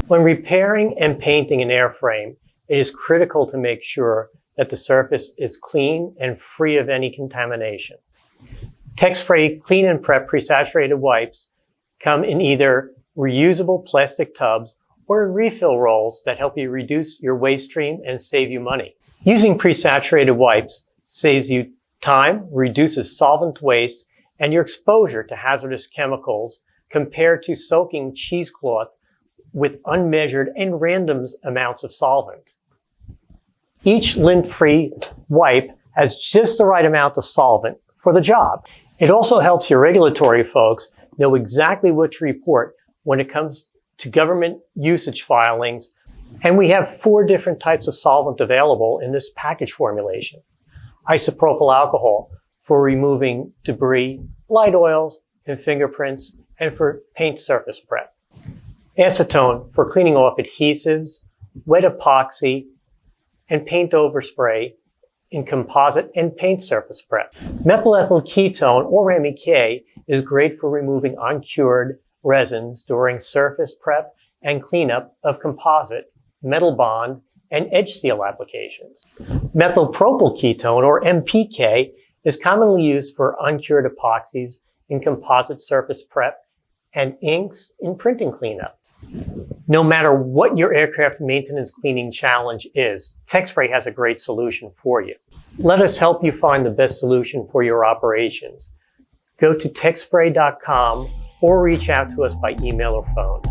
When repairing and painting an airframe, it is critical to make sure that the surface is clean and free of any contamination. Techspray Clean and Prep pre-saturated wipes come in either reusable plastic tubs or in refill rolls that help you reduce your waste stream and save you money. Using pre-saturated wipes saves you time, reduces solvent waste, and your exposure to hazardous chemicals compared to soaking cheesecloth with unmeasured and random amounts of solvent. Each lint-free wipe has just the right amount of solvent for the job. It also helps your regulatory folks know exactly what to report when it comes to government usage filings. And we have 4 different types of solvent available in this package formulation. Isopropyl alcohol for removing debris, light oils, and fingerprints, and for paint surface prep. Acetone for cleaning off adhesives, wet epoxy, and paint overspray in composite and paint surface prep. Methyl ethyl ketone, or MEK, is great for removing uncured resins during surface prep and cleanup of composite, metal bond, and edge seal applications. Methylpropyl ketone, or MPK, is commonly used for uncured epoxies in composite surface prep and inks in printing cleanup. No matter what your aircraft maintenance cleaning challenge is, Techspray has a great solution for you. Let us help you find the best solution for your operations. Go to techspray.com or reach out to us by email or phone.